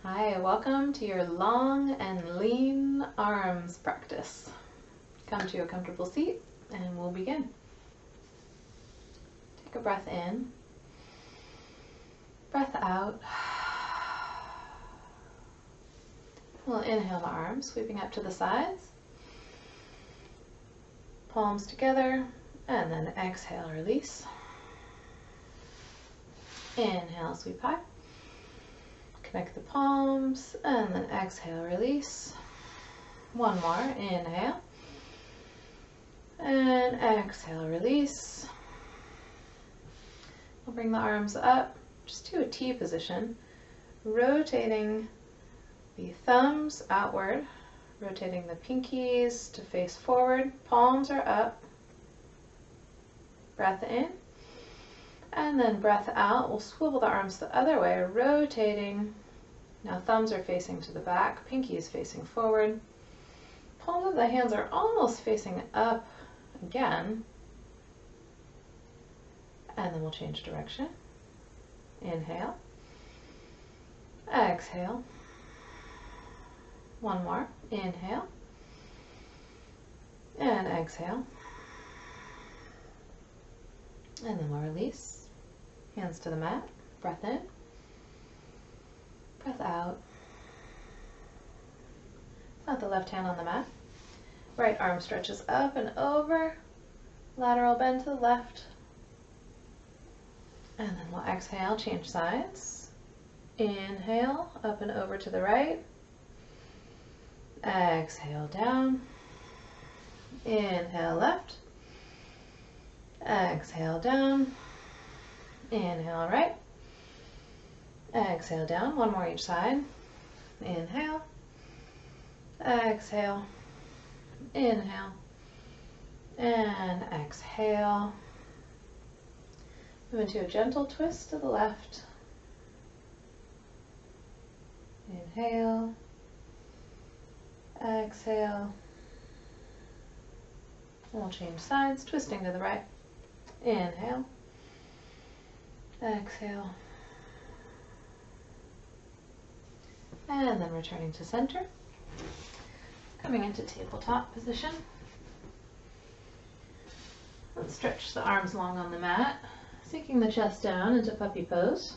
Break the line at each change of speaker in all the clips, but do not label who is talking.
Hi, welcome to your long and lean arms practice. Come to a comfortable seat and we'll begin. Take a breath in, breath out. We'll inhale the arms, sweeping up to the sides, palms together, and then exhale, release. Inhale, sweep high. Connect the palms, and then exhale, release. One more, inhale. And exhale, release. We'll bring the arms up just to a T position, rotating the thumbs outward, rotating the pinkies to face forward, palms are up. Breath in. And then breath out, we'll swivel the arms the other way, rotating. Now thumbs are facing to the back, pinkies facing forward. Palms of the hands are almost facing up again. And then we'll change direction. Inhale. Exhale. One more. Inhale. And exhale. And then we'll release. Hands to the mat, breath in, breath out. Plant the left hand on the mat. Right arm stretches up and over, lateral bend to the left. And then we'll exhale, change sides. Inhale, up and over to the right. Exhale, down. Inhale, left. Exhale, down. Inhale, right. Exhale, down. One more each side. Inhale. Exhale. Inhale. And exhale. Move into a gentle twist to the left. Inhale. Exhale. And we'll change sides, twisting to the right. Inhale. Exhale. And then returning to center. Coming into tabletop position. Let's stretch the arms long on the mat, sinking the chest down into puppy pose.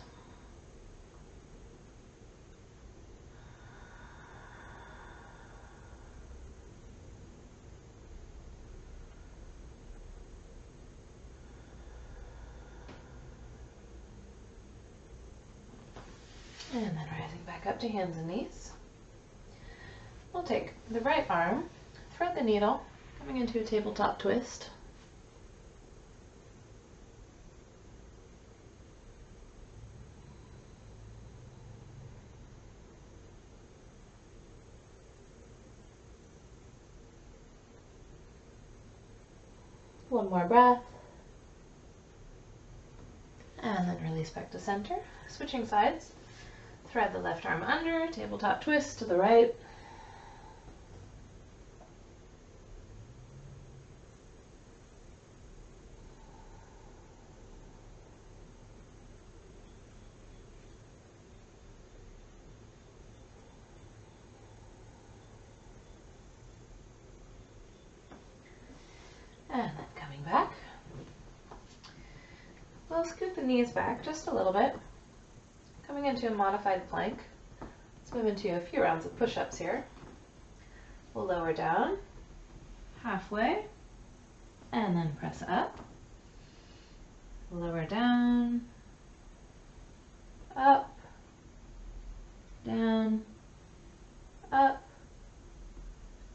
And then rising back up to hands and knees. We'll take the right arm, thread the needle, coming into a tabletop twist. One more breath. And then release back to center. Switching sides. Thread the left arm under, tabletop twist to the right. And then coming back. We'll scoot the knees back just a little bit. Coming into a modified plank. Let's move into a few rounds of push-ups here. We'll lower down, halfway, and then press up. Lower down, up, down, up,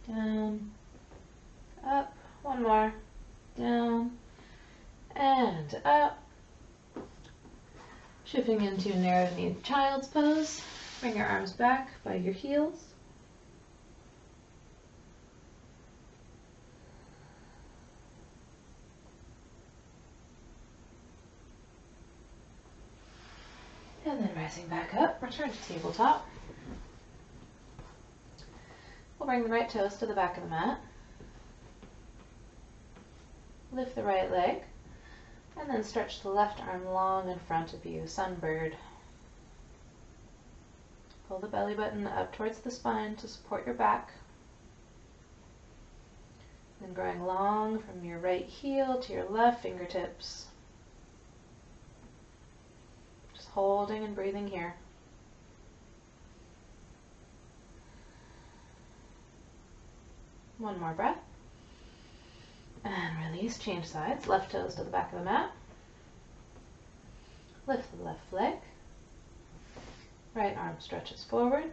down, up. One more, down, and up. Shifting into narrow-kneed child's pose. Bring your arms back by your heels. And then rising back up, return to tabletop. We'll bring the right toes to the back of the mat. Lift the right leg. And then stretch the left arm long in front of you, sunbird. Pull the belly button up towards the spine to support your back. Then growing long from your right heel to your left fingertips. Just holding and breathing here. One more breath. And release, change sides. Left toes to the back of the mat. Lift the left leg. Right arm stretches forward.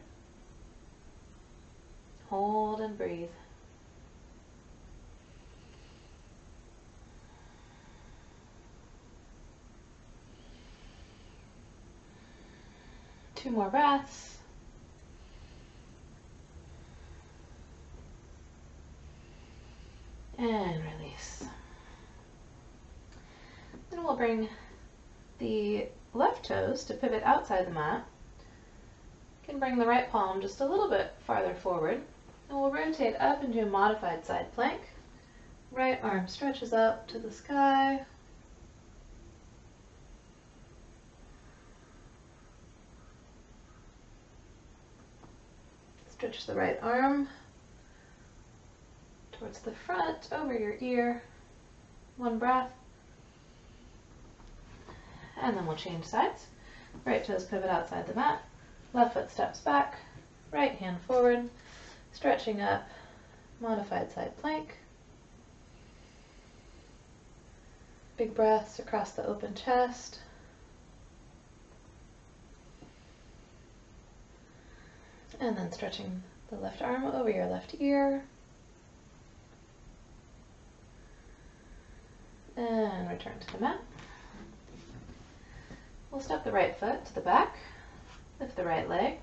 Hold and breathe. Two more breaths. And release. Then we'll bring the left toes to pivot outside the mat. You can bring the right palm just a little bit farther forward, and we'll rotate up into a modified side plank. Right arm stretches up to the sky. Stretch the right arm towards the front, over your ear. One breath. And then we'll change sides. Right toes pivot outside the mat. Left foot steps back. Right hand forward. Stretching up. Modified side plank. Big breaths across the open chest. And then stretching the left arm over your left ear. And return to the mat. We'll step the right foot to the back. Lift the right leg.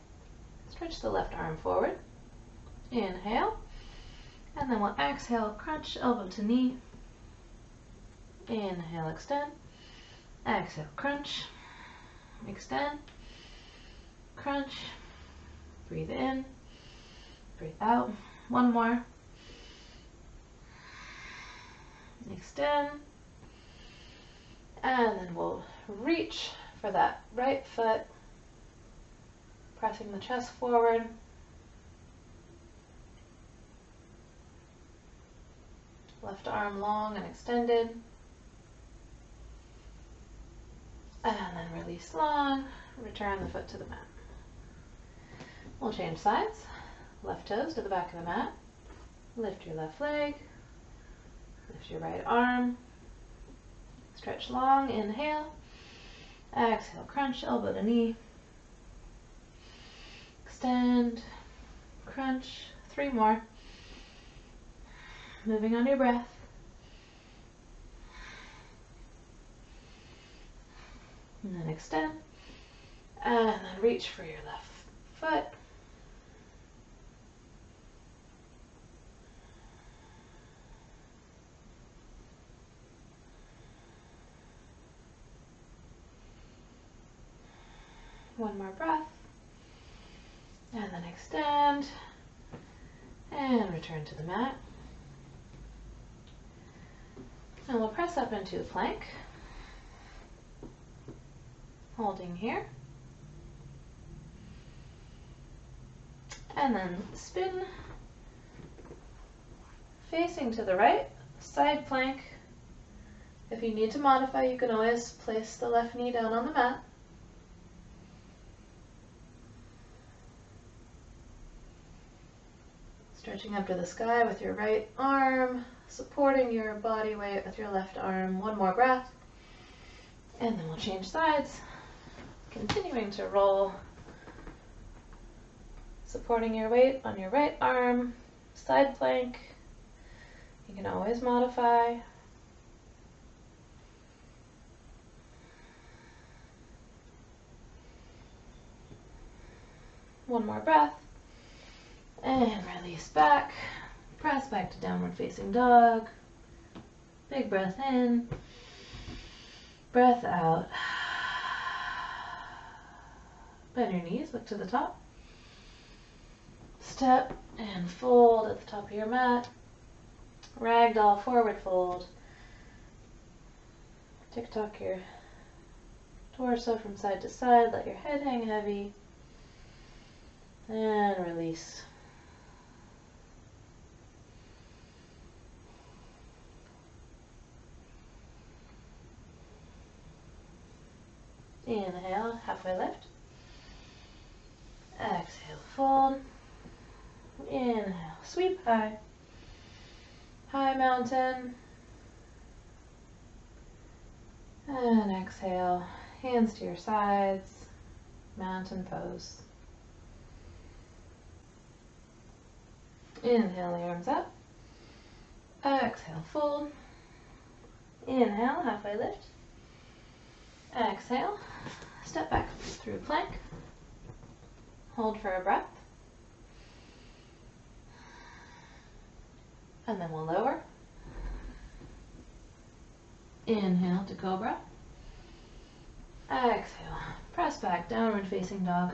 Stretch the left arm forward. Inhale. And then we'll exhale, crunch elbow to knee. Inhale, extend. Exhale, crunch. Extend. Crunch. Breathe in. Breathe out. One more. Extend. And then we'll reach for that right foot. Pressing the chest forward. Left arm long and extended. And then release long. Return the foot to the mat. We'll change sides. Left toes to the back of the mat. Lift your left leg. Lift your right arm. Stretch long. Inhale. Exhale. Crunch elbow to knee. Extend. Crunch. Three more. Moving on your breath. And then extend. And then reach for your left foot. One more breath. And then extend. And return to the mat. And we'll press up into a plank. Holding here. And then spin. Facing to the right. Side plank. If you need to modify, you can always place the left knee down on the mat. Stretching up to the sky with your right arm, supporting your body weight with your left arm. One more breath. And then we'll change sides. Continuing to roll. Supporting your weight on your right arm. Side plank. You can always modify. One more breath. And release back. Press back to downward facing dog. Big breath in. Breath out. Bend your knees, look to the top. Step and fold at the top of your mat. Ragdoll forward fold. Tick-tock your torso from side to side. Let your head hang heavy. And release. Inhale, halfway lift. Exhale, fold. Inhale, sweep high. High mountain. And exhale, hands to your sides, mountain pose. Inhale, the arms up. Exhale, fold. Inhale, halfway lift. Exhale, step back through plank. Hold for a breath. And then we'll lower. Inhale to cobra. Exhale, press back, downward facing dog.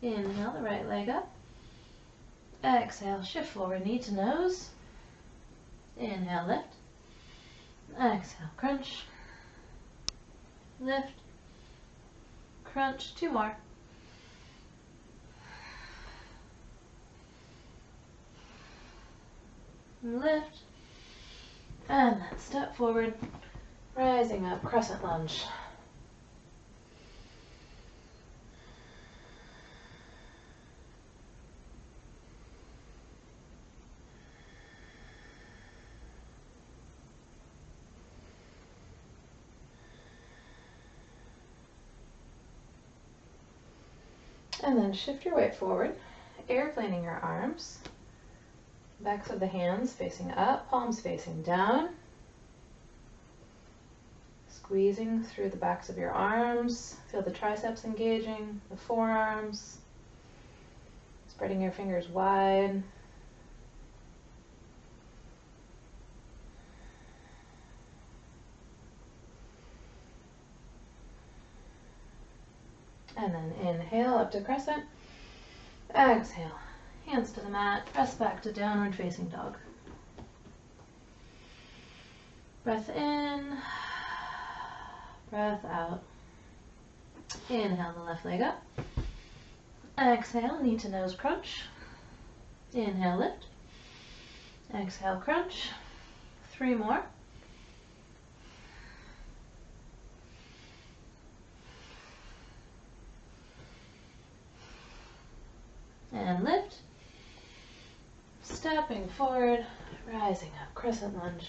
Inhale, the right leg up. Exhale, shift forward, knee to nose. Inhale, lift. Exhale, crunch. Lift. Crunch, 2 more. Lift. And then step forward, rising up, crescent lunge. And then shift your weight forward, airplaning your arms, backs of the hands facing up, palms facing down, squeezing through the backs of your arms, feel the triceps engaging, the forearms, spreading your fingers wide. And then inhale up to crescent. Exhale, hands to the mat, press back to downward facing dog. Breath in, breath out. Inhale the left leg up. Exhale, knee to nose crunch. Inhale, lift. Exhale, crunch. 3 more. And lift. Stepping forward, rising up, crescent lunge.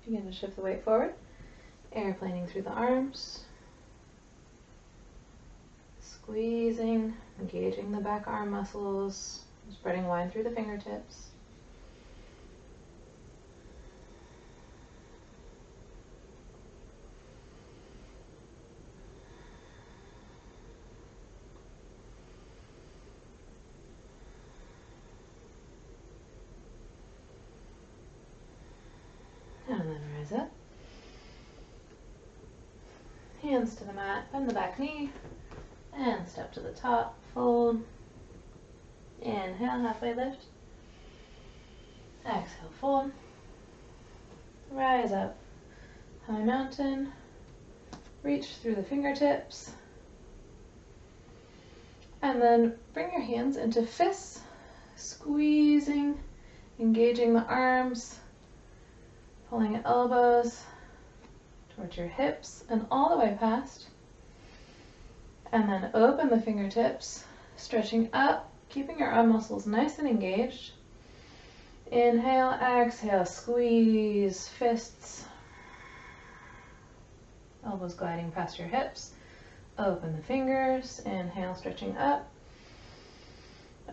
Begin to shift the weight forward, airplaning through the arms, squeezing, engaging the back arm muscles, spreading wide through the fingertips. And then rise up. Hands to the mat, bend the back knee, and step to the top, fold. Inhale, halfway lift. Exhale, fold. Rise up. High mountain. Reach through the fingertips. And then bring your hands into fists, squeezing, engaging the arms, pulling elbows towards your hips and all the way past. And then open the fingertips, stretching up, keeping your arm muscles nice and engaged. Inhale, exhale, squeeze, fists. Elbows gliding past your hips. Open the fingers, inhale, stretching up.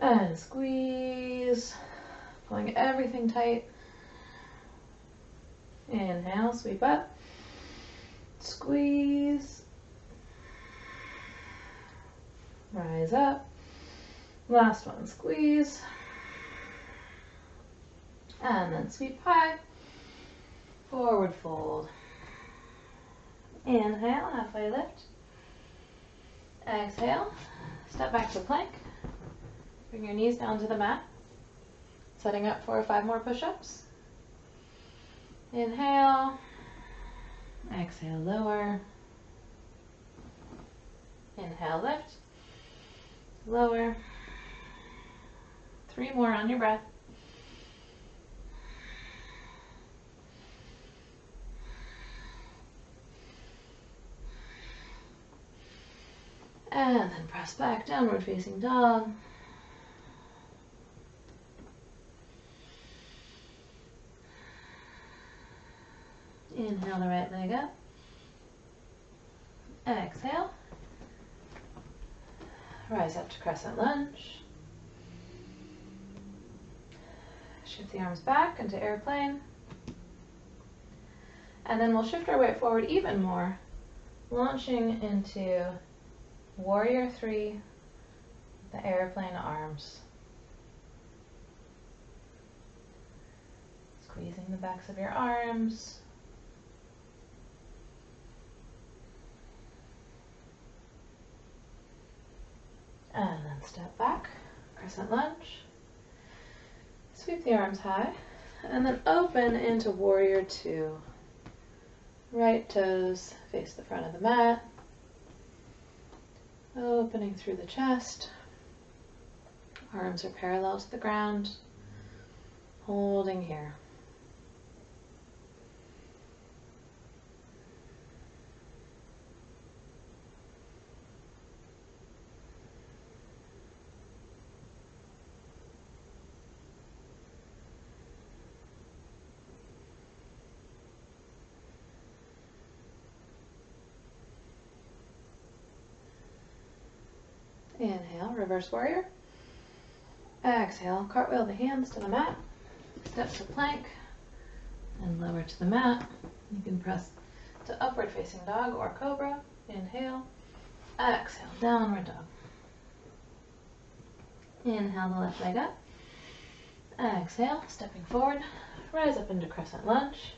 And squeeze, pulling everything tight. Inhale, sweep up. Squeeze. Rise up. Last one, squeeze. And then sweep high. Forward fold. Inhale, halfway lift. Exhale, step back to plank. Bring your knees down to the mat. Setting up for 5 more push-ups. Inhale. Exhale, lower. Inhale, lift. Lower. 3 more on your breath. And then press back, downward facing dog. Inhale the right leg up. Exhale. Rise up to crescent lunge. Shift the arms back into airplane. And then we'll shift our weight forward even more, launching into Warrior 3, the airplane arms. Squeezing the backs of your arms. And then step back, crescent lunge. Sweep the arms high, and then open into Warrior 2. Right toes face the front of the mat. Opening through the chest. Arms are parallel to the ground. Holding here. Inhale, reverse warrior. Exhale, cartwheel the hands to the mat. Step to plank and lower to the mat. You can press to upward facing dog or cobra. Inhale. Exhale, downward dog. Inhale the left leg up. Exhale, stepping forward. Rise up into crescent lunge.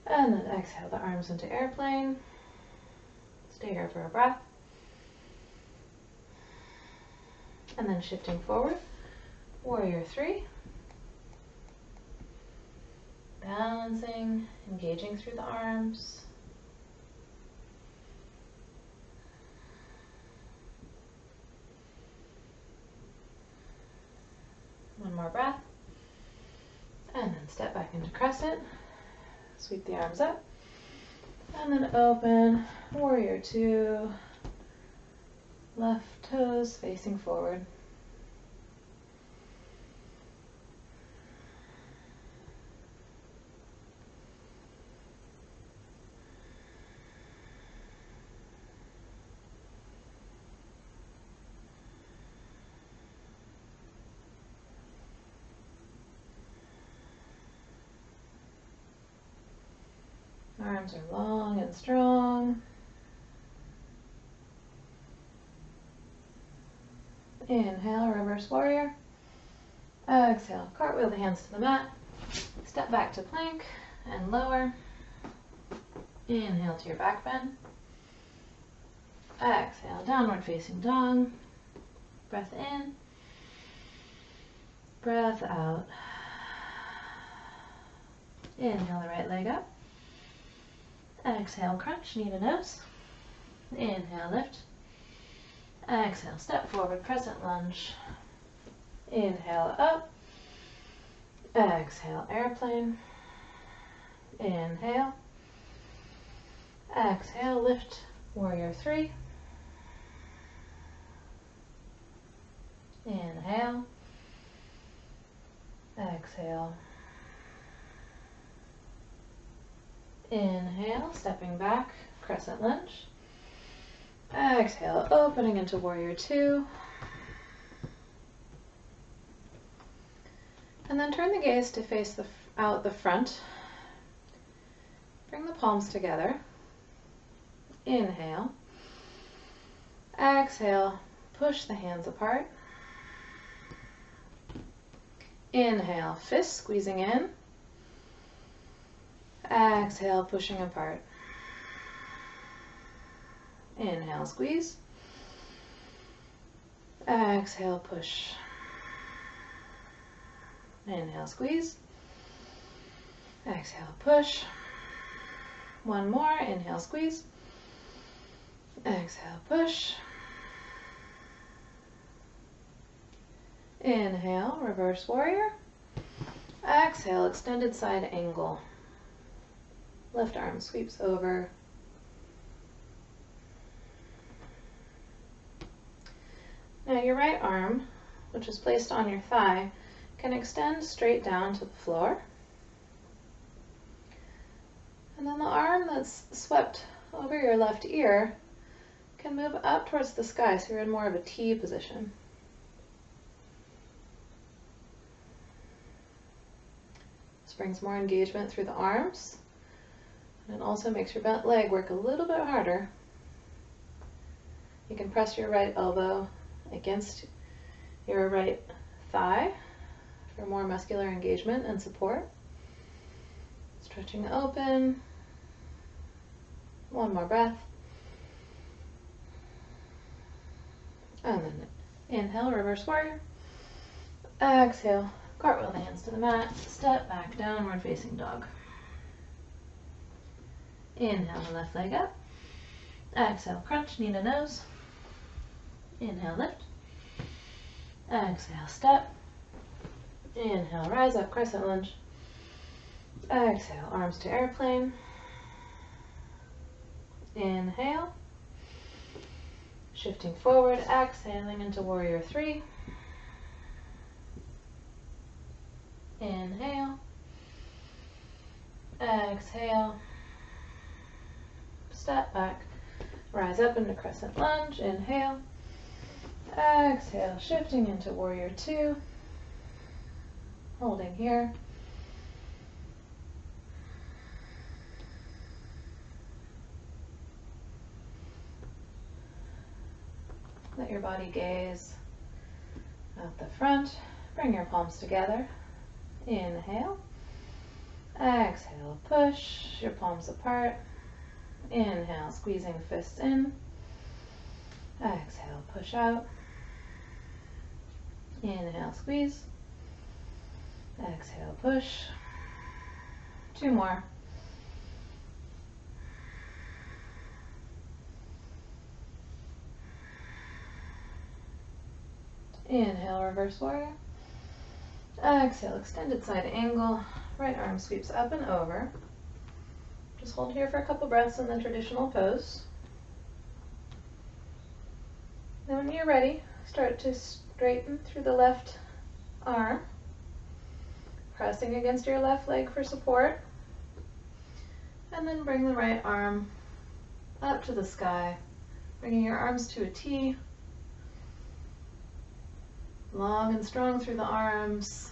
And then exhale the arms into airplane. Stay here for a breath. And then shifting forward, Warrior 3. Balancing, engaging through the arms. One more breath. And then step back into crescent. Sweep the arms up. And then open, Warrior 2. Left toes facing forward. Arms are long and strong. Inhale, reverse warrior. Exhale, cartwheel the hands to the mat. Step back to plank and lower. Inhale to your back bend. Exhale, downward facing dog. Breath in. Breath out. Inhale the right leg up. Exhale, crunch, knee to nose. Inhale, lift. Exhale, step forward, crescent lunge. Inhale, up. Exhale, airplane. Inhale. Exhale, lift, Warrior 3. Inhale. Exhale. Inhale, stepping back, crescent lunge. Exhale, opening into Warrior 2. And then turn the gaze to face out the front. Bring the palms together. Inhale. Exhale, push the hands apart. Inhale, fists squeezing in. Exhale, pushing apart. Inhale, squeeze. Exhale, push. Inhale, squeeze. Exhale, push. One more. Inhale, squeeze. Exhale, push. Inhale, reverse warrior. Exhale, extended side angle. Left arm sweeps over. Now your right arm, which is placed on your thigh, can extend straight down to the floor. And then the arm that's swept over your left ear can move up towards the sky, so you're in more of a T position. This brings more engagement through the arms, and it also makes your bent leg work a little bit harder. You can press your right elbow against your right thigh for more muscular engagement and support. Stretching open. One more breath. And then inhale, reverse warrior. Exhale, cartwheel the hands to the mat. Step back, downward facing dog. Inhale the left leg up. Exhale, crunch, knee to nose. Inhale, lift. Exhale, step. Inhale, rise up, crescent lunge. Exhale, arms to airplane. Inhale. Shifting forward, exhaling into warrior three. Inhale. Exhale. Step back. Rise up into crescent lunge. Inhale. Exhale, shifting into warrior two. Holding here. Let your body gaze out the front. Bring your palms together. Inhale. Exhale, push your palms apart. Inhale, squeezing fists in. Exhale, push out. Inhale, squeeze. Exhale, push. Two more. Inhale, reverse warrior. Exhale, extended side angle. Right arm sweeps up and over. Just hold here for a couple breaths in the traditional pose. Then when you're ready, start to straighten through the left arm, pressing against your left leg for support. And then bring the right arm up to the sky, bringing your arms to a T. Long and strong through the arms.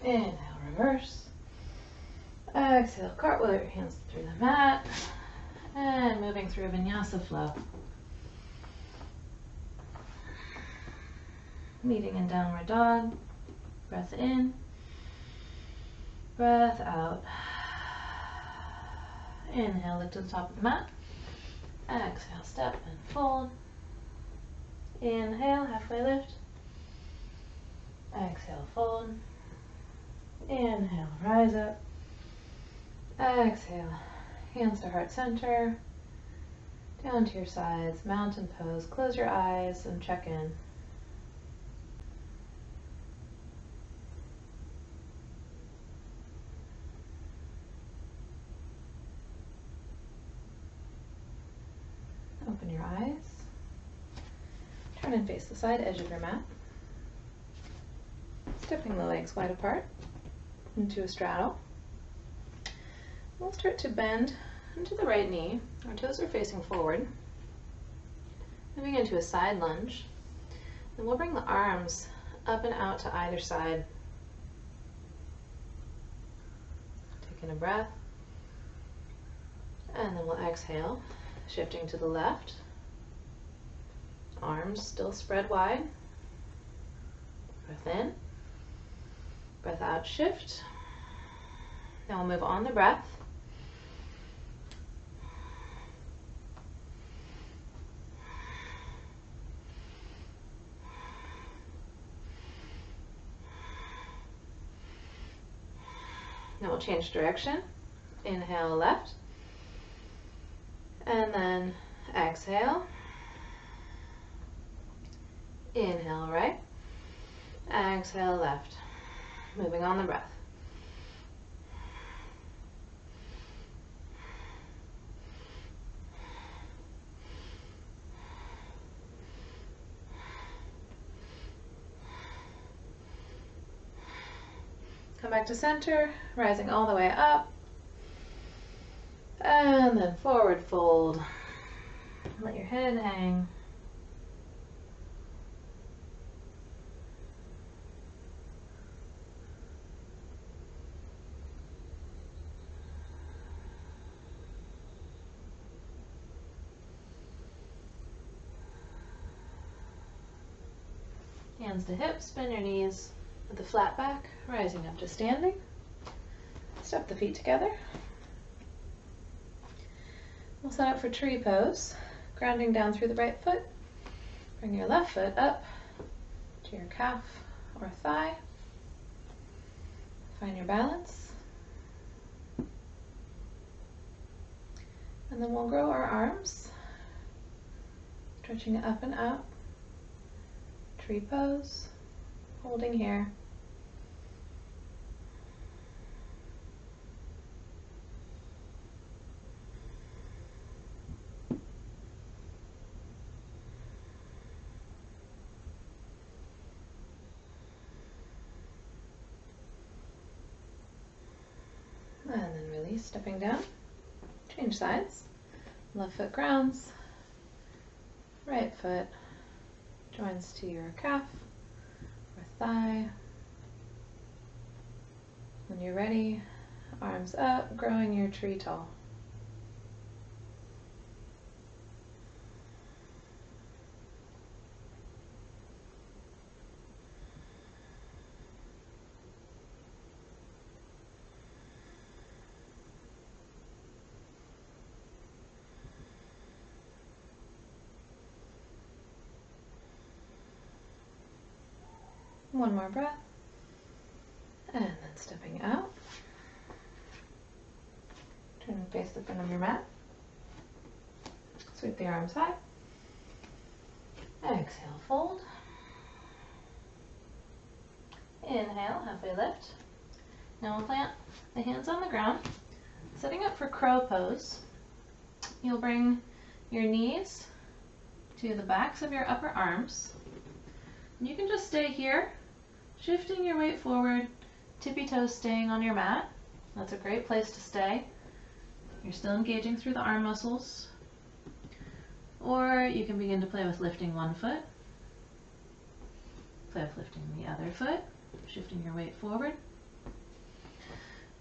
Inhale, reverse. Exhale, cartwheel your hands through the mat. And moving through a Vinyasa flow. Meeting in downward dog. Breath in. Breath out. Inhale, lift to the top of the mat. Exhale, step and fold. Inhale, halfway lift. Exhale, fold. Inhale, rise up. Exhale, hands to heart center. Down to your sides, mountain pose. Close your eyes and check in. Open your eyes. Turn and face the side edge of your mat. Stepping the legs wide apart into a straddle. We'll start to bend into the right knee. Our toes are facing forward. Moving into a side lunge. Then we'll bring the arms up and out to either side. Taking a breath. And then we'll exhale, shifting to the left. Arms still spread wide. Breath in. Breath out, shift. Now we'll move on the breath. Now we'll change direction. Inhale left. And then exhale. Inhale right. Exhale left. Moving on the breath. Come back to center, rising all the way up. And then forward fold. Let your head hang. Hands to hips, bend your knees with the flat back, rising up to standing. Step the feet together. We'll set up for tree pose, grounding down through the right foot. Bring your left foot up to your calf or thigh. Find your balance. And then we'll grow our arms, stretching up and out. Tree pose, holding here. And then release, stepping down. Change sides. Left foot grounds. Right foot joins to your calf or thigh. When you're ready, arms up, growing your tree tall. One more breath, and then stepping out. Turn and face the front of your mat. Sweep the arms high. Exhale, fold. Inhale, halfway lift. Now we'll plant the hands on the ground. Setting up for crow pose, you'll bring your knees to the backs of your upper arms. You can just stay here, shifting your weight forward, tippy toes staying on your mat. That's a great place to stay. You're still engaging through the arm muscles. Or you can begin to play with lifting one foot. Play with lifting the other foot, shifting your weight forward.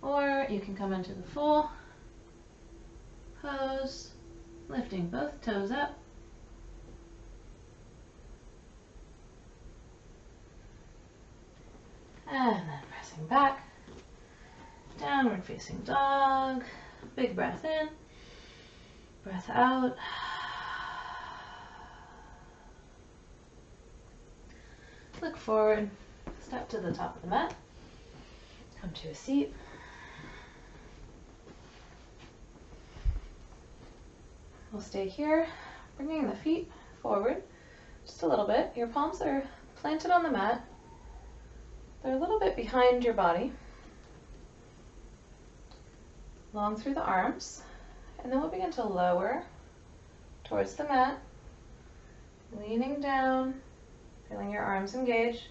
Or you can come into the full pose, lifting both toes up. And then pressing back, downward facing dog, big breath in, breath out. Look forward, step to the top of the mat, come to a seat. We'll stay here, bringing the feet forward just a little bit. Your palms are planted on the mat. They're a little bit behind your body, long through the arms, and then we'll begin to lower towards the mat, leaning down, feeling your arms engage,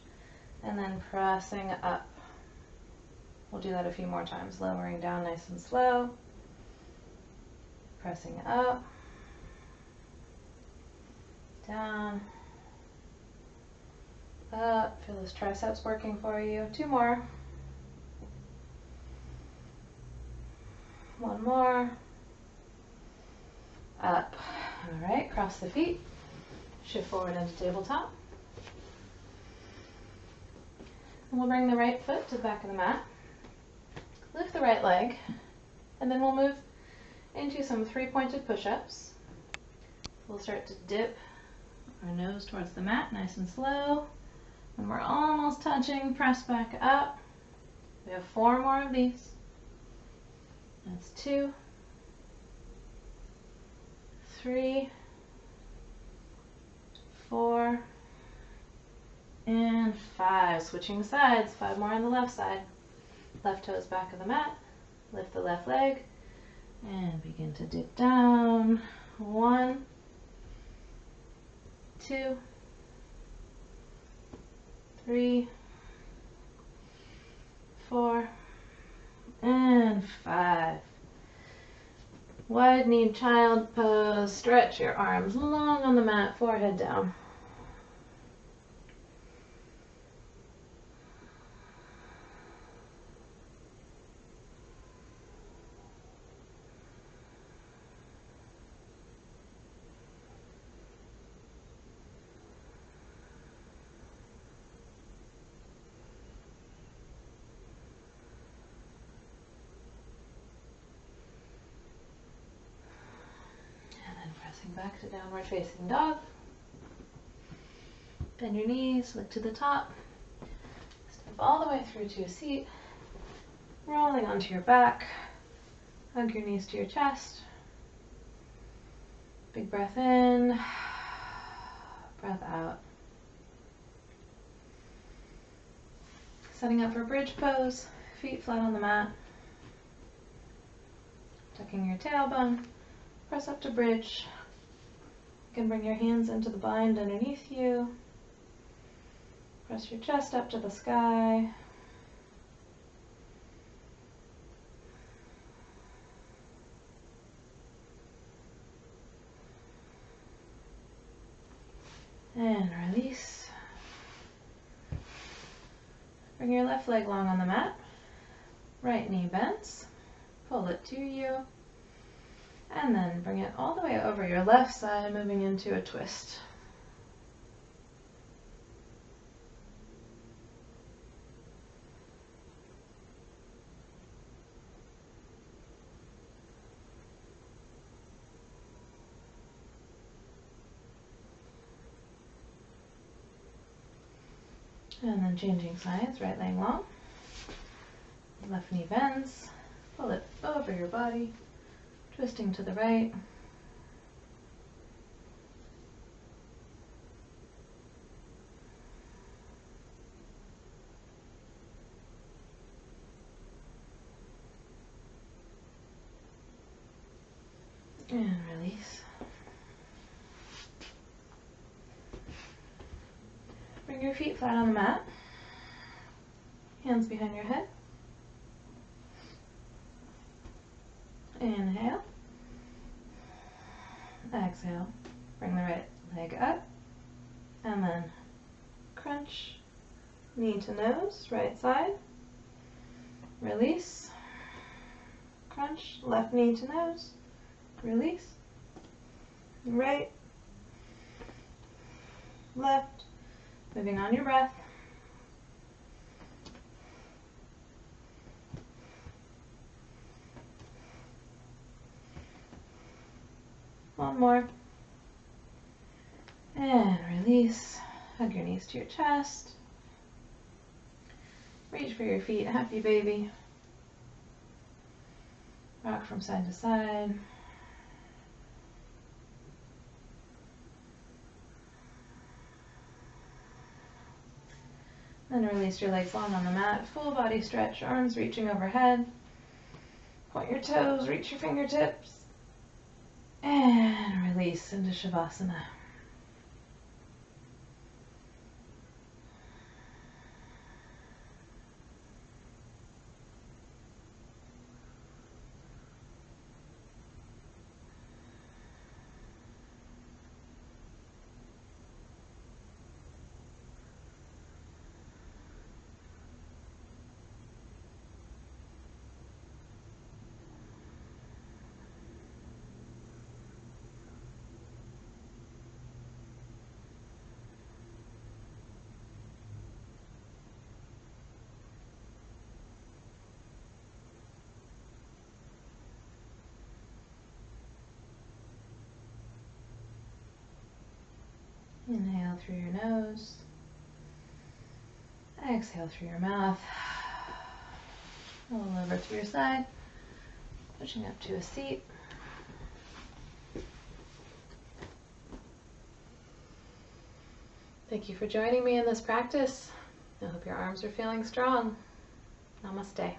and then pressing up. We'll do that a few more times, lowering down nice and slow, pressing up, down, up. Feel those triceps working for you. Two more. One more. Up. All right, cross the feet. Shift forward into tabletop. And we'll bring the right foot to the back of the mat. Lift the right leg, and then we'll move into some three-pointed push-ups. We'll start to dip our nose towards the mat, nice and slow. When we're almost touching, press back up. We have 4 more of these. That's 2, 3, 4, and 5. Switching sides, 5 more on the left side. Left toes back of the mat. Lift the left leg and begin to dip down. 1, 2, 3, 4, and 5. Wide knee child pose. Stretch your arms long on the mat, forehead down. Back to downward facing dog. Bend your knees, look to the top. Step all the way through to a seat. Rolling onto your back. Hug your knees to your chest. Big breath in. Breath out. Setting up for bridge pose. Feet flat on the mat. Tucking your tailbone. Press up to bridge. You can bring your hands into the bind underneath you. Press your chest up to the sky. And release. Bring your left leg long on the mat. Right knee bends. Pull it to you. And then bring it all the way over your left side, moving into a twist. And then changing sides, right leg long. Left knee bends. Pull it over your body. Twisting to the right. And release. Bring your feet flat on the mat. Hands behind your head. Inhale. Exhale. Bring the right leg up. And then crunch. Knee to nose, right side. Release. Crunch. Left knee to nose. Release. Right. Left. Moving on your breath. One more. And release. Hug your knees to your chest. Reach for your feet. Happy baby. Rock from side to side. Then release your legs long on the mat. Full body stretch. Arms reaching overhead. Point your toes. Reach your fingertips. And release into Shavasana. Inhale through your nose. Exhale through your mouth. Roll over to your side, pushing up to a seat. Thank you for joining me in this practice. I hope your arms are feeling strong. Namaste.